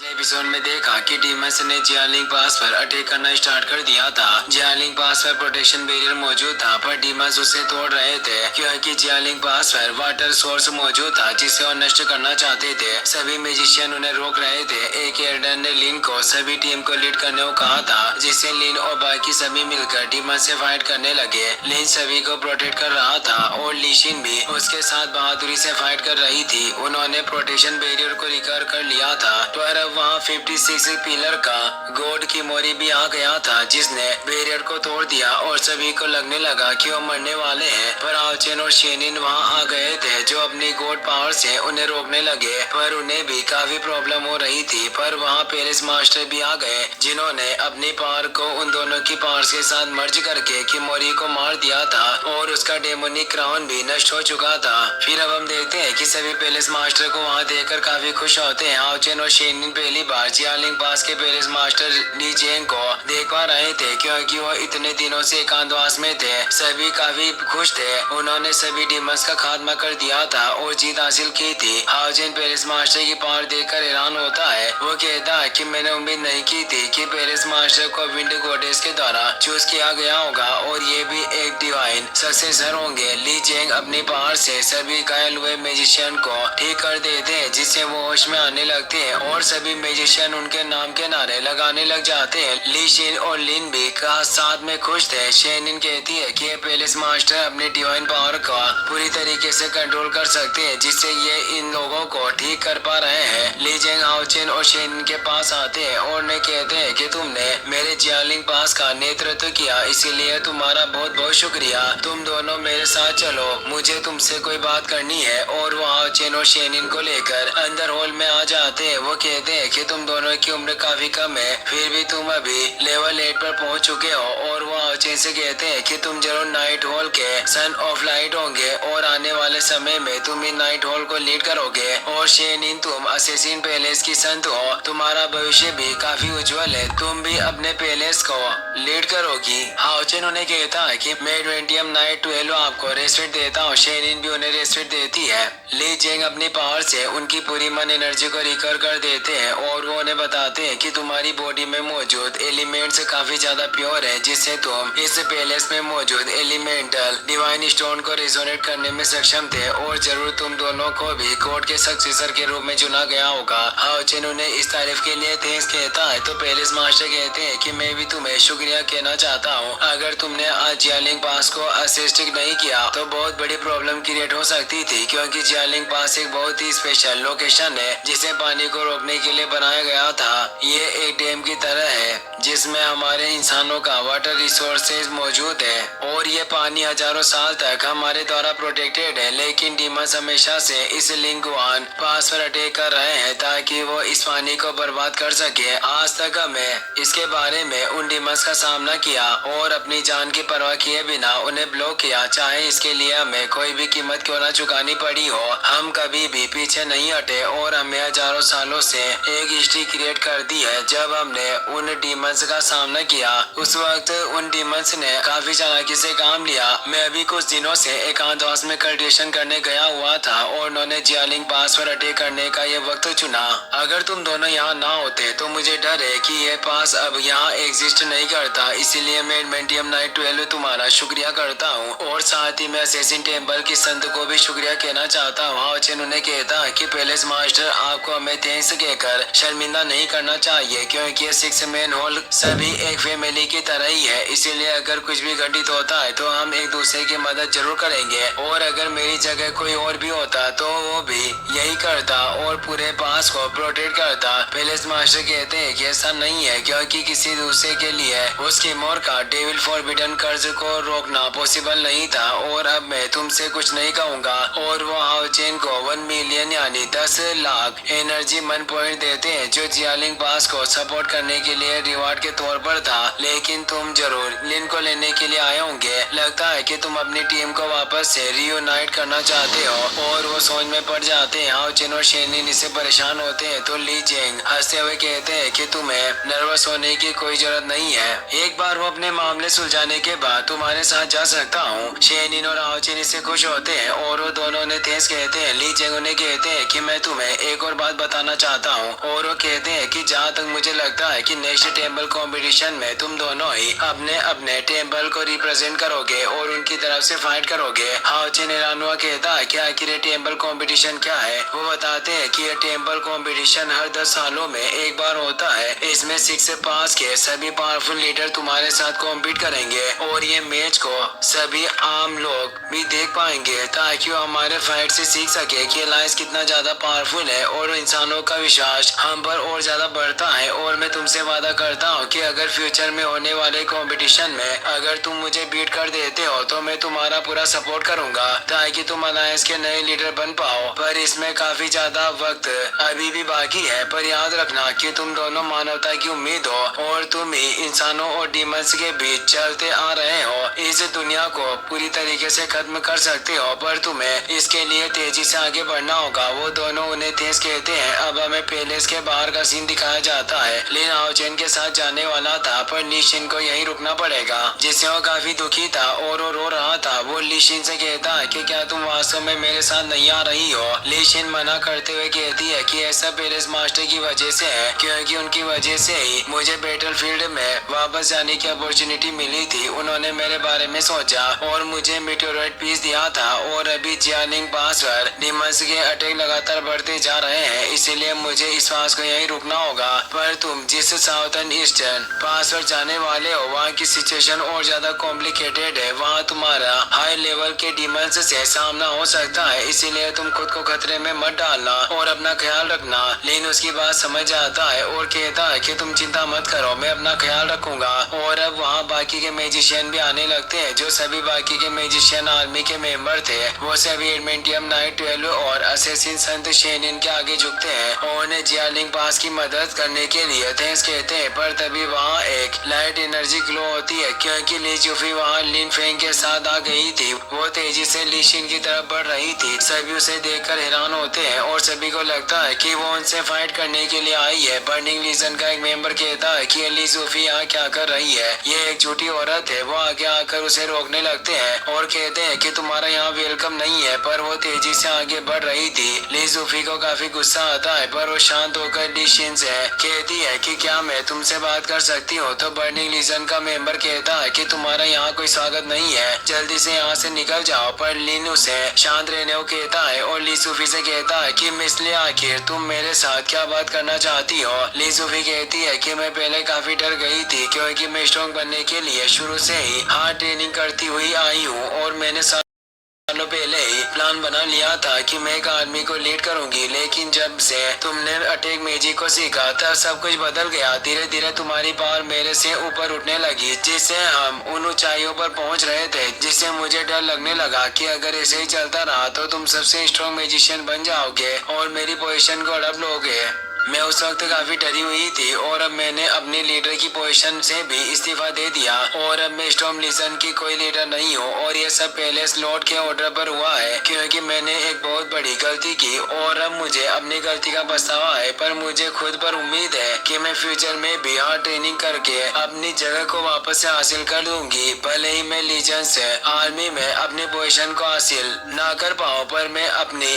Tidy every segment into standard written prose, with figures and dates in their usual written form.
Episode में देखा कि डीमंस ने जियालिंग पास पर अटैक करना स्टार्ट कर दिया था। जियालिंग पास पर प्रोटेक्शन बैरियर मौजूद था पर डीमंस उसे तोड़ रहे थे क्योंकि जियालिंग पास पर वाटर सोर्स मौजूद था जिसे वो नष्ट करना चाहते थे। सभी म्यूजिशियन उन्हें रोक रहे थे। एक एयरडन ने लिन को सभी टीम को लीड करने को कहा था जिससे लिन और बाकी सभी मिलकर डीमंस से फाइट करने लगे। लिन सभी को प्रोटेक्ट कर रहा था और लीशिन भी उसके साथ बहादुरी से फाइट कर रही थी। उन्होंने प्रोटेक्शन बैरियर को रिकवर कर लिया था पर वहाँ 56 पिलर का गॉड की मोरी भी आ गया था जिसने बैरियर को तोड़ दिया और सभी को लगने लगा कि वो मरने वाले हैं। पर आवचेन और शेनिन वहाँ आ गए थे जो अपनी गॉड पावर से उन्हें रोकने लगे पर उन्हें भी काफी प्रॉब्लम हो रही थी। पर वहाँ पेरिस मास्टर भी आ गए जिन्होंने अपनी पावर को उन दोनों की पावर के साथ मर्ज करके किमोरी को मार दिया था और उसका डेमोनिक क्राउन भी नष्ट हो चुका था। फिर अब हम देखते हैं कि सभी पेरिस मास्टर को वहाँ देखकर काफी खुश होते हैं। आवचेन और शेनिन पहली बार जियालिंग पास के पेरिस मास्टर ली जेंग को देख पा रहे थे क्योंकि वो इतने दिनों से एकांतवास में थे। सभी काफी खुश थे। उन्होंने सभी डीमंस का खात्मा कर दिया था और जीत हासिल की थी। हाउजिन पेरिस मास्टर की पावर देखकर हैरान होता है। वो कहता है कि मैंने उम्मीद नहीं की थी कि पेरिस मास्टर को विंड गॉडेस के द्वारा चूज किया गया होगा और ये भी एक डिवाइन सक्सेसर होंगे। ली जेंग अपनी पावर से सभी घायल हुए म्यूजिशियन को ठीक कर देते हैं जिससे वो होश में आने लगते हैं और सभी म्यूजिशियन उनके नाम के नारे लगाने लग जाते हैं। ली शिन और लिन भी साथ में खुश थे। शेनिन कहती है कि पेरिस मास्टर अपनी डिवाइन पावर का पूरी तरीके से कंट्रोल कर सकते हैं जिससे ये इन लोगों को ठीक कर पा रहे हैं। ली जेंग हाउचेन और शेनिन के पास आते हैं और उन्हें कहते हैं कि तुमने मेरे जियालिंग पास का नेतृत्व किया इसीलिए तुम्हारा बहुत बहुत शुक्रिया। तुम दोनों मेरे साथ चलो, मुझे तुमसे कोई बात करनी है। और वो हाउचेन और शेनिन को लेकर अंदर हॉल में आ जाते हैं। वो कहते हैं कि तुम दोनों की उम्र काफी कम है फिर भी तुम अभी लेवल 8 पर पहुंच चुके हो। और वो हाउचेन से कहते हैं कि तुम जरूर नाइट हॉल के सन ऑफ लाइट होंगे और आने वाले समय में तुम इन नाइट हॉल को लीड करोगे। और शेनिन तुम असेसिन पैलेस की संत हो, तुम्हारा भविष्य भी काफी उज्जवल है, तुम भी अपने पैलेस को लीड करोगी। हाउचेन उन्हें कहता है कि मैं 20 नाइट 12 आपको रेस्पेक्ट देता हूँ। शेनिन भी उन्हें रेस्पेक्ट देती है। ली जेंग अपनी पावर से उनकी पूरी मन एनर्जी को रिकवर कर देते हैं और वो उन्हें बताते हैं कि तुम्हारी बॉडी में मौजूद एलिमेंट्स काफी ज्यादा प्योर है जिससे तुम इस पैलेस में मौजूद एलिमेंटल डिवाइन स्टोन को रेजोनेट करने में सक्षम थे और जरूर तुम दोनों को भी गॉड के सक्सेसर के रूप में चुना गया होगा। हाउचेन उन्हें इस तारीफ के लिए थैंक्स कहता है तो पेरिस मास्टर कहते हैं कि मैं भी तुम्हें शुक्रिया कहना चाहता हूँ। अगर तुमने आज जियालिंग पास को असिस्ट नहीं किया तो बहुत बड़ी प्रॉब्लम क्रिएट हो सकती थी क्योंकि जियालिंग पास एक बहुत ही स्पेशल लोकेशन है जिसे पानी को रोकने के लिए बनाया गया था। ये एक डैम की तरह है जिसमें हमारे इंसानों का वाटर रिसोर्सेज मौजूद है और ये पानी हजारों साल तक हमारे द्वारा प्रोटेक्टेड है। लेकिन डीमंस हमेशा से इस लिंगवान पास पर अटैक कर रहे हैं ताकि वो इस पानी को बर्बाद कर सके। आज तक हमें इसके बारे में उन डीमंस का सामना किया और अपनी जान की परवाह किए बिना उन्हें ब्लॉक किया, चाहे इसके लिए हमें कोई भी कीमत क्यों न चुकानी पड़ी हो। हम कभी भी पीछे नहीं हटे और हमें हजारों सालों से एक हिस्ट्री क्रिएट कर दी है। जब हमने उन डीमंस का सामना किया उस वक्त उन डीमंस ने काफी चालाकी से काम लिया। मैं अभी कुछ दिनों से एकांतवास में कल्टिवेशन करने गया हुआ था और उन्होंने जियालिंग पास पर अटैक करने का ये वक्त चुना। अगर तुम दोनों यहाँ ना होते तो मुझे डर है कि ये पास अब यहाँ एग्जिस्ट नहीं करता। इसीलिए मैं एडवेंटियम नाइट 12 तुम्हारा शुक्रिया करता हूँ और साथ ही मैं असेसिन टेम्पल की संत को भी शुक्रिया कहना चाहता हूँ। हाउचेन उन्हें कहता है कि पैलेस मास्टर आपको हमें थैंक्स कहकर शर्मिंदा नहीं करना चाहिए क्योंकि ये 6 मैन हॉल सभी एक फैमिली की तरह ही है। इसीलिए अगर कुछ भी घटित होता है तो हम एक दूसरे की मदद जरूर करेंगे और अगर मेरी जगह कोई और भी होता तो वो भी यही करता और पूरे पास को प्रोटेक्ट करता। पैलेस मास्टर कहते हैं कि ऐसा नहीं है क्योंकि किसी दूसरे के लिए उसकी मोर का डेविल फॉरबिडन कर्ज को रोकना पॉसिबल नहीं था। और अब मैं तुमसे कुछ नहीं कहूँगा। और वो हाउचेन को 1 मिलियन यानी 10 लाख एनर्जी मन पॉइंट देते हैं जो जियालिंग पास को सपोर्ट करने के लिए रिवार्ड के तौर पर था। लेकिन तुम जरूर लिन को लेने के लिए आए होंगे। लगता है कि तुम अपनी टीम को वापस से रियूनाइट करना चाहते हो। और वो सोच में पड़ जाते हैं। हाउचेन और शेनिन इससे परेशान होते हैं तो ली जेंग हंसते हुए कहते हैं कि तुम्हें नर्वस होने की कोई जरूरत नहीं है। एक बार वो अपने मामले सुलझाने के बाद तुम्हारे साथ जा सकता हूँ। शेनिन और आओचिन इससे खुश होते हैं और वो दोनों ने तेज कहते हैं। ली जेंग उन्हें कहते हैं कि मैं तुम्हें एक और बात बताना चाहता हूँ और वो कहते हैं कि जहाँ तक मुझे लगता है कि नेक्स्ट टेम्पल कंपटीशन में तुम दोनों ही अपने अपने टेम्पल को रिप्रेजेंट करोगे और उनकी तरफ से फाइट करोगे। आओचिन हैरान हुआ कहता है कि आखिर ये टेम्पल कंपटीशन क्या है। वो बताते हैं कि ये टेम्पल कंपटीशन हर 10 सालों में एक बार होता है। इसमें 6 से 5 के सभी पावरफुल लीडर तुम्हारे साथ कॉम्पीट करेंगे और ये मैच को सभी आम लोग भी देख पाएंगे ताकि वो हमारे फाइट से सीख सके कि अलायंस कितना ज्यादा पावरफुल है और इंसानों का विश्वास हम पर और ज्यादा बढ़ता है। और मैं तुमसे वादा करता हूँ कि अगर फ्यूचर में होने वाले कंपटीशन में अगर तुम मुझे बीट कर देते हो तो मैं तुम्हारा पूरा सपोर्ट करूंगा ताकि तुम अलायंस के नए लीडर बन पाओ। पर इसमें काफी ज्यादा वक्त अभी भी बाकी है, पर याद रखना कि तुम दोनों मानवता की उम्मीद हो और तुम ही इंसानों और डीमंस के बीच चलते आ रहे हो। इस दुनिया को पूरी तरीके से खत्म कर सकते हो पर तुम्हें इसके लिए तेजी से आगे बढ़ना होगा। वो दोनों उन्हें तेज कहते हैं। अब हमें पैलेस के बाहर का सीन दिखाया जाता है। लिन आओचिन के साथ जाने वाला था पर लीशिन को यहीं रुकना पड़ेगा जिससे वो काफी दुखी था और वो रो रहा था। वो लीशिन से कहता है कि क्या तुम वास्तव में मेरे साथ नहीं आ रही हो। लीशिन मना करते हुए कहती है कि ऐसा पैलेस मास्टर की वजह से है क्योंकि उनकी वजह से ही मुझे बैटलफील्ड में वापस जाने की अपॉर्चुनिटी मिली थी। उन्होंने मेरे बारे में सोचा और मुझे मेटेओराइट पीस दिया था और अभी जियालिंग पास पर डीमंस के अटैक लगातार बढ़ते जा रहे हैं, इसीलिए मुझे इस पास को यहीं रुकना होगा। पर तुम जिस साउथर्न ईस्टर्न पास पर जाने वाले हो वहाँ की सिचुएशन और ज्यादा कॉम्प्लिकेटेड है। वहाँ तुम्हारा हाई लेवल के डीमंस से सामना हो सकता है, इसीलिए तुम खुद को खतरे में मत डालना और अपना ख्याल रखना। लेकिन उसकी बात समझ आता है और कहता है कि तुम चिंता मत करो, मैं अपना ख्याल रखूंगा। और अब वहाँ बाकी के मैजिशियन भी आने लगते हैं। जो सभी बाकी के मैजिशियन आर्मी के मेंबर थे वो सभी एडमेंटियम नाइट 12 और असेसिन संत शेनिन के आगे झुकते हैं और उन्हें जियालिंग पास की मदद करने के लिए थैंक्स कहते हैं। पर तभी वहाँ एक लाइट एनर्जी ग्लो होती है क्योंकि ली जुफी वहाँ लिन फेंग के साथ आ गई थी। वो तेजी से लीशिन की तरफ बढ़ रही थी। सभी उसे देखकर हैरान होते हैं और सभी को लगता है कि वो उनसे फाइट करने के लिए आई है। बर्निंग लीजन का एक मेंबर कहता है कि ली जुफी यहाँ क्या कर रही है, ये एक झूठी औरत है। वो आगे आकर उसे रोकने लगते हैं और कहते हैं कि तुम्हारा यहाँ वेलकम नहीं है, पर वो तेजी से आगे बढ़ रही थी। ली जुफी को काफी गुस्सा आता है पर वो शांत होकर लीशिन से कहती है कि क्या मैं तुमसे बात कर सकती हूँ। तो बर्निंग लीजन का मेंबर कहता है कि तुम्हारा यहाँ कोई स्वागत नहीं है, जल्दी से यहाँ से निकल जाओ। पर लिन उसे शांत रहने को कहता है और ली जुफी से कहता है कि मिसले आखिर तुम मेरे साथ क्या बात करना चाहती हो। ली जुफी कहती है कि मैं पहले काफी डर गई थी क्योंकि मैं स्ट्रॉन्ग बनने के लिए शुरू से ही हार्ड ट्रेनिंग करती हुई आई हूँ और मैंने सालों पहले ही प्लान बना लिया था कि मैं एक आर्मी को लीड करूंगी। लेकिन जब से तुमने अटैक मैजिक को सीखा तब सब कुछ बदल गया। धीरे धीरे तुम्हारी पावर मेरे से ऊपर उठने लगी जिससे हम उन ऊंचाइयों पर पहुंच रहे थे, जिससे मुझे डर लगने लगा कि अगर ऐसे ही चलता रहा तो तुम सबसे स्ट्रॉन्ग मैजिशियन बन जाओगे और मेरी पोजीशन को हड़प लोगे। मैं उस वक्त काफी डरी हुई थी और अब मैंने अपनी लीडर की पोजीशन से भी इस्तीफा दे दिया और अब मैं स्टॉर्म लीजन की कोई लीडर नहीं हूँ और ये सब पहले स्लॉट के ऑर्डर पर हुआ है क्योंकि मैंने एक बहुत बड़ी गलती की और अब मुझे अपनी गलती का पछतावा है। पर मुझे खुद पर उम्मीद है कि मैं फ्यूचर में भी हार्ड ट्रेनिंग करके अपनी जगह को वापस से हासिल कर लूंगी। भले ही मैं लीजन से आर्मी में अपनी पोजीशन को हासिल ना कर पाऊँ पर मैं अपनी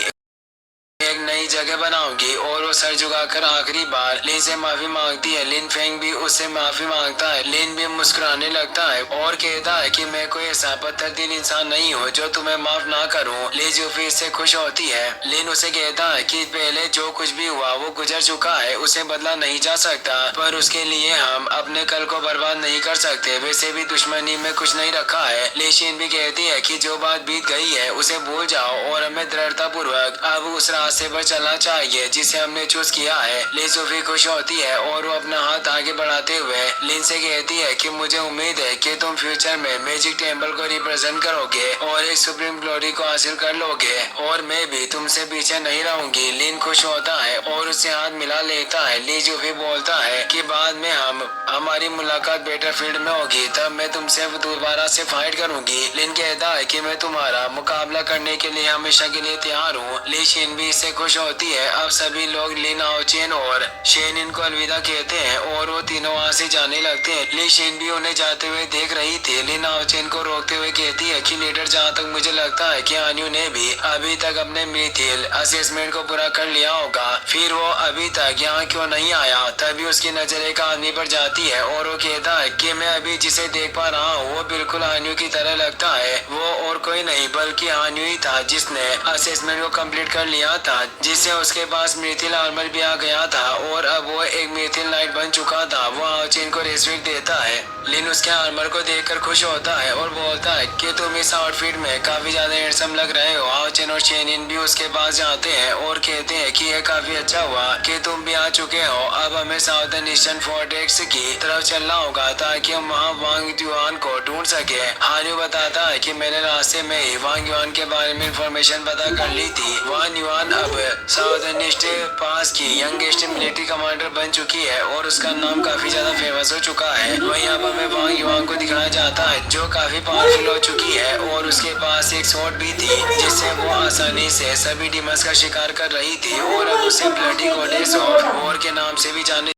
एक नई जगह बनाऊंगी। और वो सर झुकाकर आखिरी बार लिन से माफी मांगती है। लिन फेंग भी उससे माफी मांगता है। लिन भी मुस्कुराने लगता है और कहता है कि मैं कोई ऐसा पत्थर दिल इंसान नहीं हूँ जो तुम्हें माफ ना करूँ। ली जुफी इससे खुश होती है। लिन उसे कहता है कि पहले जो कुछ भी हुआ वो गुजर चुका है, उसे बदला नहीं जा सकता, पर उसके लिए हम अपने कल को बर्बाद नहीं कर सकते। वैसे भी दुश्मनी में कुछ नहीं रखा है। लेशिन भी कहती है कि जो बात बीत गई है उसे भूल जाओ और हमें दृढ़ता पूर्वक अब उस रास्ते पर चलना चाहिए जिसे हमने चूज किया है। ली जुफी खुश होती है और वो अपना हाथ आगे बढ़ाते हुए लिन से कहती है कि मुझे उम्मीद है कि तुम फ्यूचर में मैजिक टेम्पल को रिप्रेजेंट करोगे और एक सुप्रीम ग्लोरी को हासिल कर लोगे और मैं भी तुमसे पीछे नहीं रहूंगी। लिन खुश होता है और उससे हाथ मिला लेता है। ली जुफी बोलता है कि बाद में हमारी मुलाकात बैटलफील्ड में होगी, तब मैं तुमसे दोबारा से फाइट करूंगी। लिन कहता है कि मैं तुम्हारा मुकाबला करने के लिए हमेशा के लिए तैयार हूँ। ली शिन भी इससे खुश होती है। अब सभी लोग लिन आओचेन और शेन इनको अलविदा कहते हैं और वो तीनों वहाँ से जाने लगते हैं। ली शेन भी उन्हें जाते हुए देख रही थी। लिन आओचेन को रोकते हुए कहती है कि लीडर, जहाँ तक मुझे लगता है कि हान्यू ने भी अभी तक अपने मिथिल असेसमेंट को पूरा कर लिया होगा, फिर वो अभी तक यहाँ क्यों नहीं आया। तभी उसकी नजर एक आदमी पर जाती है और वो कहता है कि मैं अभी जिसे देख पा रहा हूँ वो बिल्कुल हान्यू की तरह लगता है। वो और कोई नहीं बल्कि हान्यू ही था जिसने असेसमेंट को कंप्लीट कर लिया था, जिससे उसके पास मिथिल आर्मर भी आ गया था और अब वो एक मिथिल नाइट बन चुका था। वो आओचेन को रेस्पेक्ट देता है। लिन उसके आर्मर को देखकर खुश होता है और बोलता है कि तुम इस आउटफिट में काफी ज्यादा हैंडसम लग रहे हो। आओचेन और शेनिन भी उसके पास जाते हैं और कहते हैं कि यह काफी अच्छा हुआ कि तुम भी आ चुके हो। अब हमें साउदर्न ईस्टर्न फोर्टेक्स की तरफ चलना होगा ताकि हम वहाँ वांग युआन को ढूंढ सके। हान्यू बताता है कि मैंने रास्ते में ही वांग युआन के बारे में इंफॉर्मेशन पता कर ली थी। वांग युआन अब साउदर्न ईस्ट पास की यंगेस्ट मिलिट्री कमांडर बन चुकी है और उसका नाम काफी ज्यादा फेमस हो चुका है। वहीं अब हमें वांग युआन को दिखाया जाता है जो काफी पावरफुल हो चुकी है और उसके पास एक स्वॉर्ड भी थी जिससे वो आसानी से सभी डिमंस का शिकार कर रही थी और अब उसे ब्लडी गॉडेस ऑफ वॉर के नाम से भी जाने